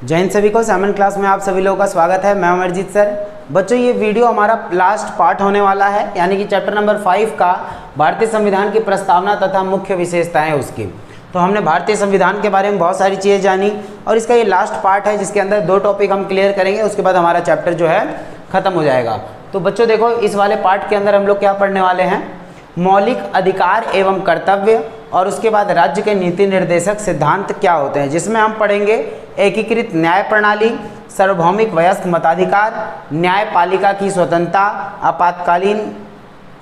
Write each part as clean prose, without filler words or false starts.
जय हिंद सभी को। 7 क्लास में आप सभी लोगों का स्वागत है। मैं अमरजीत सर। बच्चों ये वीडियो हमारा लास्ट पार्ट होने वाला है, यानी कि चैप्टर नंबर 5 का भारतीय संविधान की प्रस्तावना तथा मुख्य विशेषताएं उसकी। तो हमने भारतीय संविधान के बारे में बहुत सारी चीज़ें जानी और इसका ये लास्ट पार्ट है जिसके अंदर 2 टॉपिक हम क्लियर करेंगे, उसके बाद हमारा चैप्टर जो है ख़त्म हो जाएगा। तो बच्चों देखो, इस वाले पार्ट के अंदर हम लोग क्या पढ़ने वाले हैं, मौलिक अधिकार एवं कर्तव्य, और उसके बाद राज्य के नीति निर्देशक सिद्धांत क्या होते हैं, जिसमें हम पढ़ेंगे एकीकृत न्याय प्रणाली, सार्वभौमिक वयस्क मताधिकार, न्यायपालिका की स्वतंत्रता,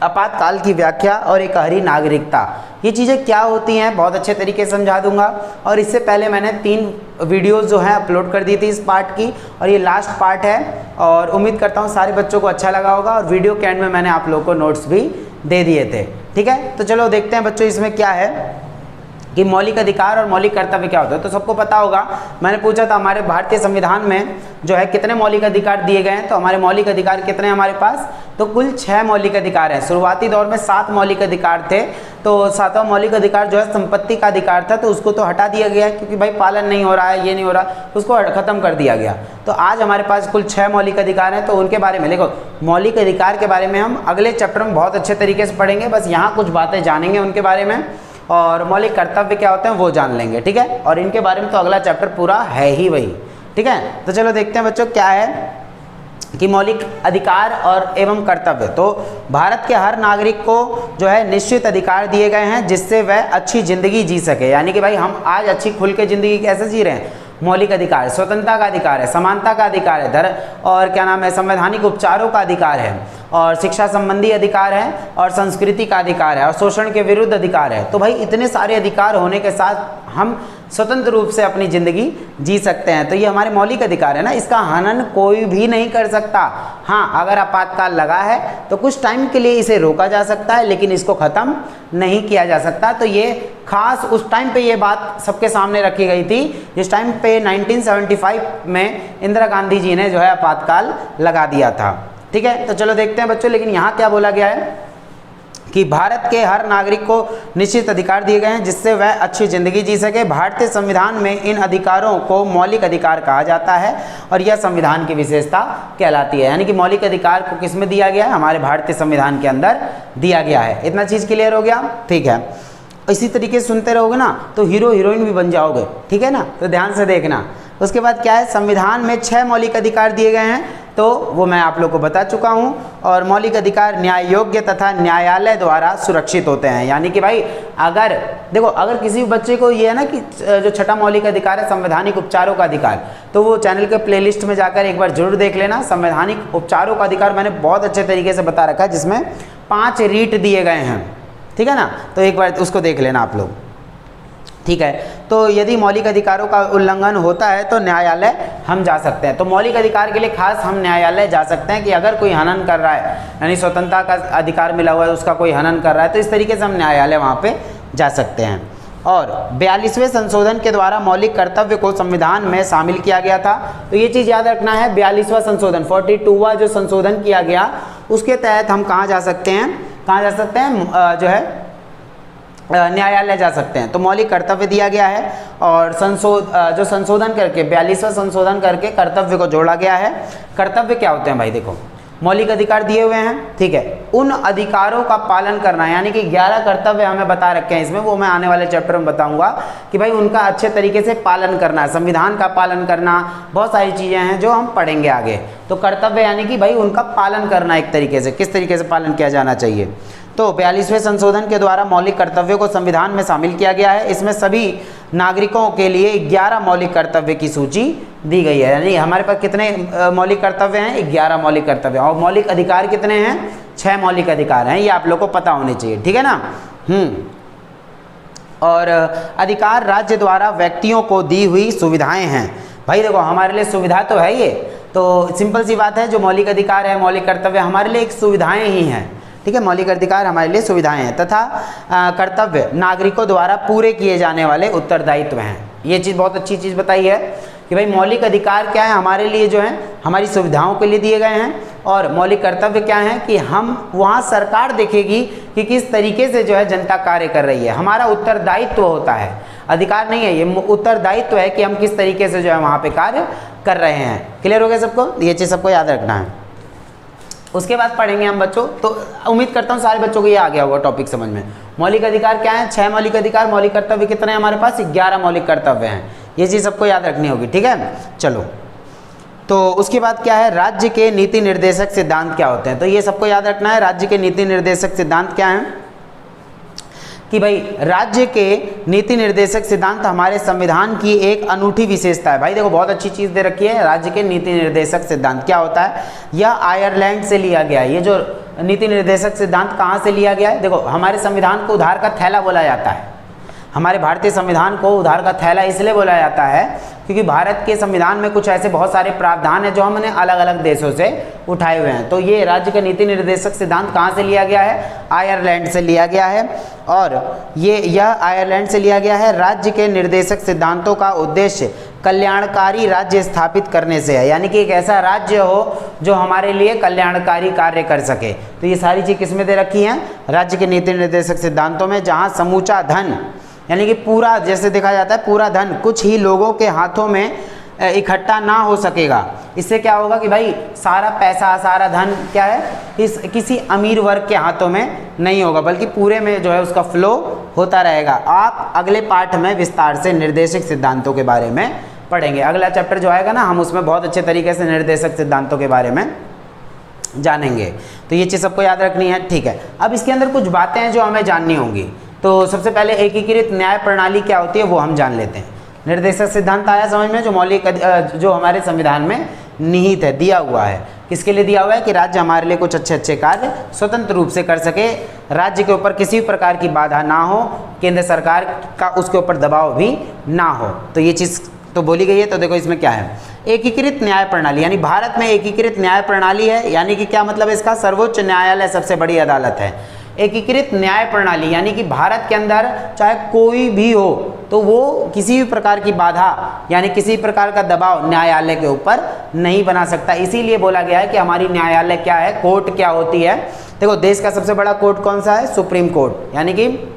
आपातकाल की व्याख्या और एकहरी नागरिकता। ये चीज़ें क्या होती हैं बहुत अच्छे तरीके से समझा दूंगा। और इससे पहले मैंने 3 वीडियोस जो हैं अपलोड कर दी थी इस पार्ट की, और ये लास्ट पार्ट है और उम्मीद करता हूँ सारे बच्चों को अच्छा लगा होगा। और वीडियो के एंड में मैंने आप लोगों को नोट्स भी दे दिए थे, ठीक है। तो चलो देखते हैं बच्चों इसमें क्या है कि मौलिक अधिकार और मौलिक कर्तव्य क्या होता है। तो सबको पता होगा, मैंने पूछा था हमारे भारतीय संविधान में जो है कितने मौलिक अधिकार दिए गए हैं। तो हमारे मौलिक अधिकार कितने हैं हमारे पास, तो कुल 6 मौलिक अधिकार हैं। शुरुआती दौर में 7 मौलिक अधिकार थे, तो 7वां मौलिक अधिकार जो है संपत्ति का अधिकार था, तो उसको तो हटा दिया गया क्योंकि भाई पालन नहीं हो रहा है, ये नहीं हो रहा, उसको खत्म कर दिया गया। तो आज हमारे पास कुल 6 मौलिक अधिकार हैं। तो उनके बारे में देखो, मौलिक अधिकार के बारे में हम अगले चैप्टर में बहुत अच्छे तरीके से पढ़ेंगे, बस यहाँ कुछ बातें जानेंगे उनके बारे में, और मौलिक कर्तव्य क्या होते हैं वो जान लेंगे, ठीक है। और इनके बारे में तो अगला चैप्टर पूरा है ही वही, ठीक है। तो चलो देखते हैं बच्चों क्या है कि मौलिक अधिकार और एवं कर्तव्य। तो भारत के हर नागरिक को जो है निश्चित अधिकार दिए गए हैं जिससे वह अच्छी ज़िंदगी जी सके, यानी कि भाई हम आज अच्छी खुल के ज़िंदगी कैसे जी रहे हैं। मौलिक अधिकार, स्वतंत्रता का अधिकार है, समानता का अधिकार है, और क्या नाम है, संवैधानिक उपचारों का अधिकार है, और शिक्षा संबंधी अधिकार है, और संस्कृति का अधिकार है, और शोषण के विरुद्ध अधिकार है। तो भाई इतने सारे अधिकार होने के साथ हम स्वतंत्र रूप से अपनी ज़िंदगी जी सकते हैं। तो ये हमारे मौलिक अधिकार है ना, इसका हनन कोई भी नहीं कर सकता। हाँ, अगर आपातकाल लगा है तो कुछ टाइम के लिए इसे रोका जा सकता है, लेकिन इसको ख़त्म नहीं किया जा सकता। तो ये खास उस टाइम पे ये बात सबके सामने रखी गई थी जिस टाइम पे 1975 में इंदिरा गांधी जी ने जो है आपातकाल लगा दिया था, ठीक है। तो चलो देखते हैं बच्चों, लेकिन यहाँ क्या बोला गया है कि भारत के हर नागरिक को निश्चित अधिकार दिए गए हैं जिससे वह अच्छी ज़िंदगी जी सके। भारतीय संविधान में इन अधिकारों को मौलिक अधिकार कहा जाता है और यह संविधान की विशेषता कहलाती है। यानी कि मौलिक अधिकार को किस में दिया गया है, हमारे भारतीय संविधान के अंदर दिया गया है। इतना चीज़ क्लियर हो गया, ठीक है। इसी तरीके से सुनते रहोगे ना तो हीरो हीरोइन भी बन जाओगे, ठीक है ना। तो ध्यान से देखना। उसके बाद क्या है, संविधान में 6 मौलिक अधिकार दिए गए हैं, तो वो मैं आप लोग को बता चुका हूँ। और मौलिक अधिकार न्याय योग्य तथा न्यायालय द्वारा सुरक्षित होते हैं। यानी कि भाई अगर देखो, अगर किसी बच्चे को ये है ना कि जो 6ठा मौलिक अधिकार है संवैधानिक उपचारों का अधिकार, तो वो चैनल के प्लेलिस्ट में जाकर एक बार जरूर देख लेना। संवैधानिक उपचारों का अधिकार मैंने बहुत अच्छे तरीके से बता रखा है, जिसमें 5 रीट दिए गए हैं, ठीक है ना। तो एक बार उसको देख लेना आप लोग, ठीक है। तो यदि मौलिक अधिकारों का उल्लंघन होता है तो न्यायालय हम जा सकते हैं। तो मौलिक अधिकार के लिए खास हम न्यायालय जा सकते हैं कि अगर कोई हनन कर रहा है, यानी स्वतंत्रता का अधिकार मिला हुआ है उसका कोई हनन कर रहा है, तो इस तरीके से हम न्यायालय वहाँ पे जा सकते हैं। और 42वें संशोधन के द्वारा मौलिक कर्तव्य को संविधान में शामिल किया गया था। तो ये चीज़ याद रखना है, 42वां संशोधन 42वां जो संशोधन किया गया उसके तहत हम कहाँ जा सकते हैं, कहाँ जा सकते हैं, जो है न्यायालय जा सकते हैं। तो मौलिक कर्तव्य दिया गया है और जो संशोधन करके 42वां संशोधन करके कर्तव्य को जोड़ा गया है। कर्तव्य क्या होते हैं भाई, देखो मौलिक अधिकार दिए हुए हैं, ठीक है, उन अधिकारों का पालन करना, यानी कि 11 कर्तव्य हमें बता रखे हैं इसमें, वो मैं आने वाले चैप्टर में बताऊंगा कि भाई उनका अच्छे तरीके से पालन करना है, संविधान का पालन करना, बहुत सारी चीज़ें हैं जो हम पढ़ेंगे आगे। तो कर्तव्य यानी कि भाई उनका पालन करना, एक तरीके से किस तरीके से पालन किया जाना चाहिए। तो 42वें संशोधन के द्वारा मौलिक कर्तव्यों को संविधान में शामिल किया गया है। इसमें सभी नागरिकों के लिए 11 मौलिक कर्तव्य की सूची दी गई है। यानी हमारे पास कितने मौलिक कर्तव्य हैं, 11 मौलिक कर्तव्य। और मौलिक अधिकार कितने हैं, 6 मौलिक अधिकार हैं, ये आप लोग को पता होने चाहिए, ठीक है ना। और अधिकार राज्य द्वारा व्यक्तियों को दी हुई सुविधाएं हैं। भाई देखो हमारे लिए सुविधा तो है ये, तो सिंपल सी बात है, जो मौलिक अधिकार है, मौलिक कर्तव्य हमारे लिए एक सुविधाएं ही हैं, ठीक है। मौलिक अधिकार हमारे लिए सुविधाएं हैं तथा कर्तव्य नागरिकों द्वारा पूरे किए जाने वाले उत्तरदायित्व हैं। ये चीज़ बहुत अच्छी चीज़ बताई है कि भाई मौलिक अधिकार क्या है हमारे लिए, जो है हमारी सुविधाओं के लिए दिए गए हैं, और मौलिक कर्तव्य क्या है कि हम वहाँ सरकार देखेगी कि किस तरीके से जो है जनता कार्य कर रही है। हमारा उत्तरदायित्व होता है, अधिकार नहीं है, ये उत्तरदायित्व है कि हम किस तरीके से जो है वहाँ पे कार्य कर रहे हैं। क्लियर हो गया सबको? ये चीज़ सबको याद रखना है। उसके बाद पढ़ेंगे हम बच्चों, तो उम्मीद करता हूँ सारे बच्चों को ये आ गया होगा टॉपिक समझ में। मौलिक अधिकार क्या है? 6 मौलिक अधिकार। मौलिक कर्तव्य कितने हैं हमारे पास? 11 मौलिक कर्तव्य हैं। ये चीज़ सबको याद रखनी होगी, ठीक है। चलो, तो उसके बाद क्या है, राज्य के नीति निर्देशक सिद्धांत क्या होते हैं, तो ये सबको याद रखना है। राज्य के नीति निर्देशक सिद्धांत क्या हैं कि भाई राज्य के नीति निर्देशक सिद्धांत हमारे संविधान की एक अनूठी विशेषता है। भाई देखो बहुत अच्छी चीज़ दे रखी है, राज्य के नीति निर्देशक सिद्धांत क्या होता है, यह आयरलैंड से लिया गया है। ये जो नीति निर्देशक सिद्धांत कहाँ से लिया गया है? देखो हमारे संविधान को उधार का थैला बोला जाता है। हमारे भारतीय संविधान को उधार का थैला इसलिए बोला जाता है क्योंकि भारत के संविधान में कुछ ऐसे बहुत सारे प्रावधान हैं जो हमने अलग अलग देशों से उठाए हुए हैं। तो ये राज्य का नीति निर्देशक सिद्धांत कहाँ से लिया गया है? आयरलैंड से लिया गया है। और यह आयरलैंड से लिया गया है। राज्य के निर्देशक सिद्धांतों का उद्देश्य कल्याणकारी राज्य स्थापित करने से है, यानी कि एक ऐसा राज्य हो जो हमारे लिए कल्याणकारी कार्य कर सके। तो ये सारी चीज़ किसमें दे रखी हैं? राज्य के नीति निर्देशक सिद्धांतों में, जहाँ समूचा धन, यानी कि पूरा, जैसे देखा जाता है पूरा धन कुछ ही लोगों के हाथों में इकट्ठा ना हो सकेगा। इससे क्या होगा कि भाई सारा पैसा, सारा धन क्या है, किसी अमीर वर्ग के हाथों में नहीं होगा, बल्कि पूरे में जो है उसका फ्लो होता रहेगा। आप अगले पाठ में विस्तार से निर्देशक सिद्धांतों के बारे में पढ़ेंगे। अगला चैप्टर जो आएगा ना, हम उसमें बहुत अच्छे तरीके से निर्देशक सिद्धांतों के बारे में जानेंगे। तो ये चीज़ सबको याद रखनी है, ठीक है। अब इसके अंदर कुछ बातें हैं जो हमें जाननी होंगी। तो सबसे पहले एकीकृत न्याय प्रणाली क्या होती है वो हम जान लेते हैं। निर्देशक सिद्धांत आया समझ में, जो मौलिक जो हमारे संविधान में निहित है, दिया हुआ है। किसके लिए दिया हुआ है? कि राज्य हमारे लिए कुछ अच्छे अच्छे कार्य स्वतंत्र रूप से कर सके, राज्य के ऊपर किसी भी प्रकार की बाधा ना हो, केंद्र सरकार का उसके ऊपर दबाव भी ना हो। तो ये चीज़ तो बोली गई है। तो देखो इसमें क्या है, एकीकृत न्याय प्रणाली, यानी भारत में एकीकृत न्याय प्रणाली है। यानी कि क्या मतलब इसका? सर्वोच्च न्यायालय सबसे बड़ी अदालत है। एकीकृत न्याय प्रणाली यानी कि भारत के अंदर चाहे कोई भी हो तो वो किसी भी प्रकार की बाधा यानी किसी प्रकार का दबाव न्यायालय के ऊपर नहीं बना सकता। इसीलिए बोला गया है कि हमारी न्यायालय क्या है, कोर्ट क्या होती है। देखो देश का सबसे बड़ा कोर्ट कौन सा है? सुप्रीम कोर्ट, यानी कि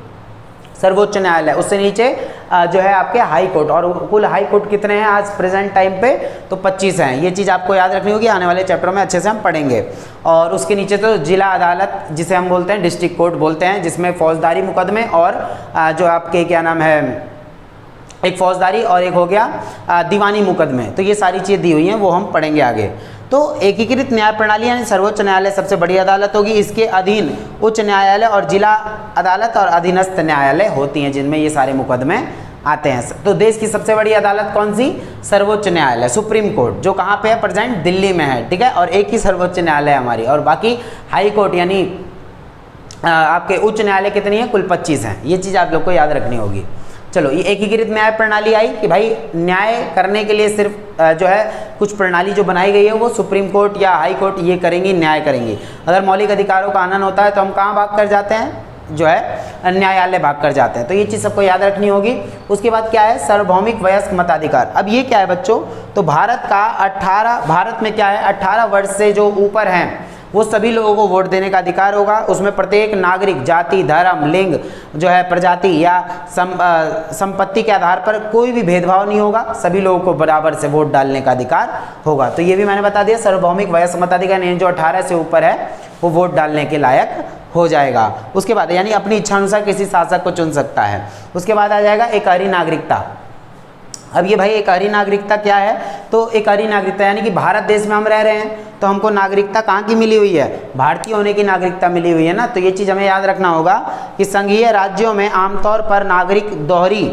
सर्वोच्च न्यायालय। उससे नीचे जो है आपके हाई कोर्ट, और कुल हाई कोर्ट कितने हैं आज प्रेजेंट टाइम पे? तो 25 हैं। ये चीज़ आपको याद रखनी होगी, आने वाले चैप्टर में अच्छे से हम पढ़ेंगे। और उसके नीचे तो जिला अदालत, जिसे हम बोलते हैं डिस्ट्रिक्ट कोर्ट बोलते हैं, जिसमें फौजदारी मुकदमे और जो आपके क्या नाम है, एक फौजदारी और एक हो गया दीवानी मुकदमे। तो ये सारी चीज़ें दी हुई हैं, वो हम पढ़ेंगे आगे। तो एकीकृत न्याय प्रणाली यानी सर्वोच्च न्यायालय सबसे बड़ी अदालत होगी। इसके अधीन उच्च न्यायालय और जिला अदालत और अधीनस्थ न्यायालय होती हैं, जिनमें ये सारे मुकदमे आते हैं। तो देश की सबसे बड़ी अदालत कौन सी? सर्वोच्च न्यायालय, सुप्रीम कोर्ट, जो कहाँ पे है? प्रेजेंट दिल्ली में है, ठीक है। और एक ही सर्वोच्च न्यायालय हमारी, और बाकी हाई कोर्ट यानी आपके उच्च न्यायालय कितनी है? कुल 25 हैं। ये चीज़ आप लोग को याद रखनी होगी। चलो, ये एकीकृत न्याय प्रणाली आई कि भाई न्याय करने के लिए सिर्फ जो है कुछ प्रणाली जो बनाई गई है वो सुप्रीम कोर्ट या हाई कोर्ट ये करेंगी, न्याय करेंगी। अगर मौलिक अधिकारों का हनन होता है तो हम कहाँ भाग कर जाते हैं? जो है न्यायालय भाग कर जाते हैं। तो ये चीज़ सबको याद रखनी होगी। उसके बाद क्या है? सार्वभौमिक वयस्क मताधिकार। अब ये क्या है बच्चों? तो भारत में क्या है, 18 वर्ष से जो ऊपर हैं वो सभी लोगों को वोट देने का अधिकार होगा। उसमें प्रत्येक नागरिक जाति, धर्म, लिंग, जो है प्रजाति या संपत्ति के आधार पर कोई भी भेदभाव नहीं होगा, सभी लोगों को बराबर से वोट डालने का अधिकार होगा। तो ये भी मैंने बता दिया, सार्वभौमिक वयस्क मताधिकार यानी जो 18 से ऊपर है वो वोट डालने के लायक हो जाएगा। उसके बाद यानी अपनी इच्छा अनुसार किसी शासक को चुन सकता है। उसके बाद आ जाएगा एकहरी नागरिकता। अब ये भाई एकहरी नागरिकता क्या है? तो एकहरी नागरिकता यानी कि भारत देश में हम रह रहे हैं तो हमको नागरिकता कहाँ की मिली हुई है? भारतीय होने की नागरिकता मिली हुई है ना। तो ये चीज़ हमें याद रखना होगा कि संघीय राज्यों में आमतौर पर नागरिक दोहरी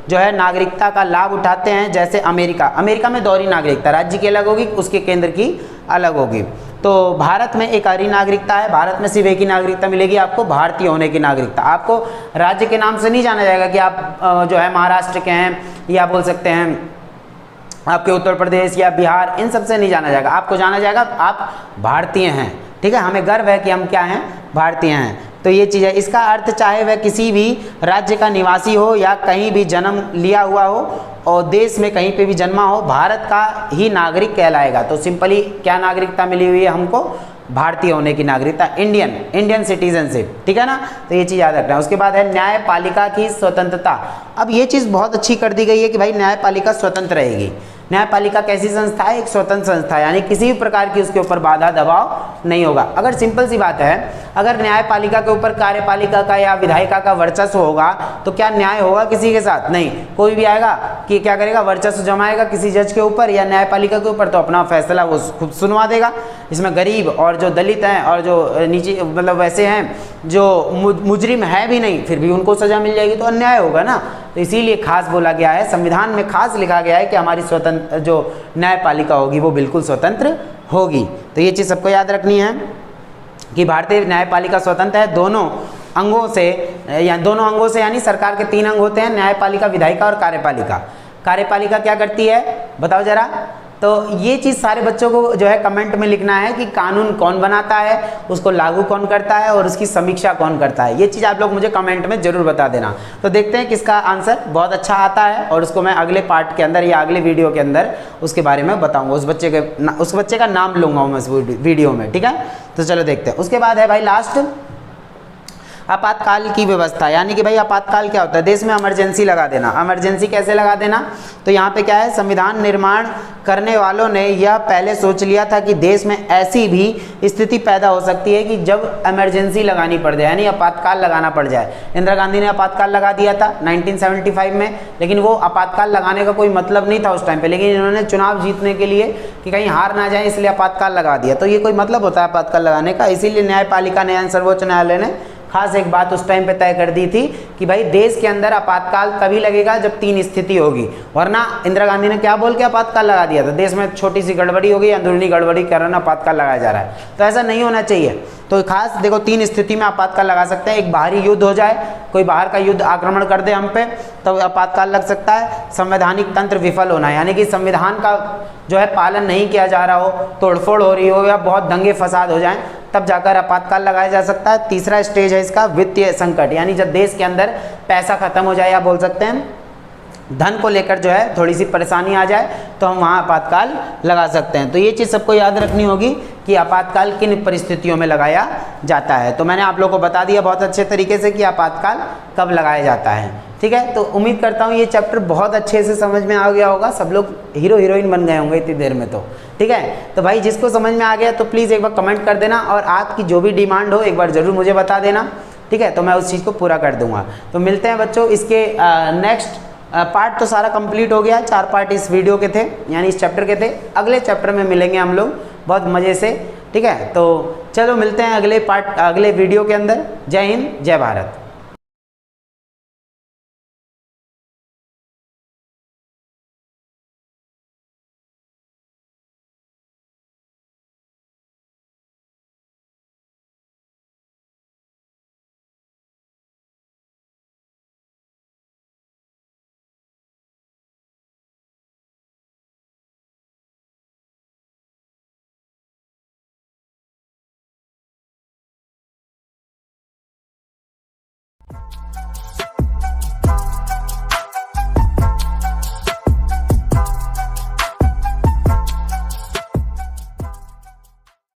जो है नागरिकता का लाभ उठाते हैं। जैसे अमेरिका में दोहरी नागरिकता, राज्य की अलग होगी, उसके केंद्र की अलग होगी। तो भारत में एकहरी नागरिकता है। भारत में सिर्फ एक ही नागरिकता मिलेगी आपको, भारतीय होने की नागरिकता। आपको राज्य के नाम से नहीं जाना जाएगा कि आप जो है महाराष्ट्र के हैं, या बोल सकते हैं आपके उत्तर प्रदेश या बिहार, इन सब से नहीं जाना जाएगा। आपको जाना जाएगा आप भारतीय हैं, ठीक है। हमें गर्व है कि हम क्या हैं? भारतीय हैं। तो ये चीज़ है। इसका अर्थ चाहे वह किसी भी राज्य का निवासी हो या कहीं भी जन्म लिया हुआ हो और देश में कहीं पे भी जन्मा हो, भारत का ही नागरिक कहलाएगा। तो सिंपली क्या नागरिकता मिली हुई है हमको? भारतीय होने की नागरिकता, इंडियन सिटीजनशिप, ठीक है ना। तो ये चीज़ याद रखना है। उसके बाद है न्यायपालिका की स्वतंत्रता। अब ये चीज़ बहुत अच्छी कर दी गई है कि भाई न्यायपालिका स्वतंत्र रहेगी। न्यायपालिका कैसी संस्था है? एक स्वतंत्र संस्था है, यानी किसी भी प्रकार की उसके ऊपर बाधा दबाव नहीं होगा। अगर सिंपल सी बात है, अगर न्यायपालिका के ऊपर कार्यपालिका का या विधायिका का वर्चस्व होगा तो क्या न्याय होगा किसी के साथ? नहीं। कोई भी आएगा कि क्या करेगा? वर्चस्व जमाएगा किसी जज के ऊपर या न्यायपालिका के ऊपर, तो अपना फैसला वो खुद सुनवा देगा। इसमें गरीब और जो दलित हैं और जो नीचे मतलब वैसे हैं जो मुजरिम है भी नहीं, फिर भी उनको सजा मिल जाएगी, तो अन्याय होगा ना। तो इसीलिए खास बोला गया है, संविधान में खास लिखा गया है कि हमारी स्वतंत्र जो न्यायपालिका होगी वो बिल्कुल स्वतंत्र होगी। तो ये चीज़ सबको याद रखनी है कि भारतीय न्यायपालिका स्वतंत्र है दोनों अंगों से, या दोनों अंगों से, यानी सरकार के 3 अंग होते हैं, न्यायपालिका, विधायिका और कार्यपालिका। कार्यपालिका क्या करती है बताओ जरा? तो ये चीज़ सारे बच्चों को जो है कमेंट में लिखना है कि कानून कौन बनाता है, उसको लागू कौन करता है और उसकी समीक्षा कौन करता है। ये चीज़ आप लोग मुझे कमेंट में जरूर बता देना। तो देखते हैं किसका आंसर बहुत अच्छा आता है और उसको मैं अगले पार्ट के अंदर या अगले वीडियो के अंदर उसके बारे में बताऊंगा। उस बच्चे का नाम लूँगा मैं उस वीडियो में, ठीक है। तो चलो देखते हैं। उसके बाद है भाई लास्ट, आपातकाल की व्यवस्था। यानी कि भाई आपातकाल क्या होता है? देश में इमरजेंसी लगा देना। इमरजेंसी कैसे लगा देना? तो यहाँ पे क्या है, संविधान निर्माण करने वालों ने यह पहले सोच लिया था कि देश में ऐसी भी स्थिति पैदा हो सकती है कि जब इमरजेंसी लगानी पड़ जाए, यानी आपातकाल लगाना पड़ जाए। इंदिरा गांधी ने आपातकाल लगा दिया था 1975 में, लेकिन वो आपातकाल लगाने का कोई मतलब नहीं था उस टाइम पे, लेकिन इन्होंने चुनाव जीतने के लिए कि कहीं हार ना जाए इसलिए आपातकाल लगा दिया। तो ये कोई मतलब होता है आपातकाल लगाने का? इसीलिए न्यायपालिका ने, सर्वोच्च न्यायालय ने खास एक बात उस टाइम पे तय कर दी थी कि भाई देश के अंदर आपातकाल तभी लगेगा जब 3 स्थिति होगी, वरना इंदिरा गांधी ने क्या बोल के आपातकाल लगा दिया था? देश में छोटी सी गड़बड़ी हो गई, अंदरूनी गड़बड़ी के कारण आपातकाल लगाया जा रहा है। तो ऐसा नहीं होना चाहिए। तो खास देखो 3 स्थिति में आपातकाल लगा सकते हैं। एक बाहरी युद्ध हो जाए, कोई बाहर का युद्ध आक्रमण कर दे हम पे, तब आपातकाल लग सकता है। संवैधानिक तंत्र विफल होना, यानी कि संविधान का जो है पालन नहीं किया जा रहा हो, तोड़फोड़ हो रही हो या बहुत दंगे फसाद हो जाएं, तब जाकर आपातकाल लगाया जा सकता है। तीसरा स्टेज है इसका वित्तीय संकट, यानी जब देश के अंदर पैसा खत्म हो जाए या बोल सकते हैं धन को लेकर जो है थोड़ी सी परेशानी आ जाए, तो हम वहाँ आपातकाल लगा सकते हैं। तो ये चीज़ सबको याद रखनी होगी कि आपातकाल किन परिस्थितियों में लगाया जाता है। तो मैंने आप लोगों को बता दिया बहुत अच्छे तरीके से कि आपातकाल कब लगाया जाता है, ठीक है। तो उम्मीद करता हूँ ये चैप्टर बहुत अच्छे से समझ में आ गया होगा, सब लोग हीरो हीरोइन बन गए होंगे इतनी देर में, तो ठीक है। तो भाई जिसको समझ में आ गया तो प्लीज़ एक बार कमेंट कर देना और आपकी जो भी डिमांड हो एक बार ज़रूर मुझे बता देना, ठीक है। तो मैं उस चीज़ को पूरा कर दूंगा। तो मिलते हैं बच्चों, इसके नेक्स्ट पार्ट तो सारा कंप्लीट हो गया। 4 पार्ट इस वीडियो के थे, यानी इस चैप्टर के थे। अगले चैप्टर में मिलेंगे हम लोग बहुत मज़े से, ठीक है। तो चलो मिलते हैं अगले वीडियो के अंदर। जय हिंद, जय भारत।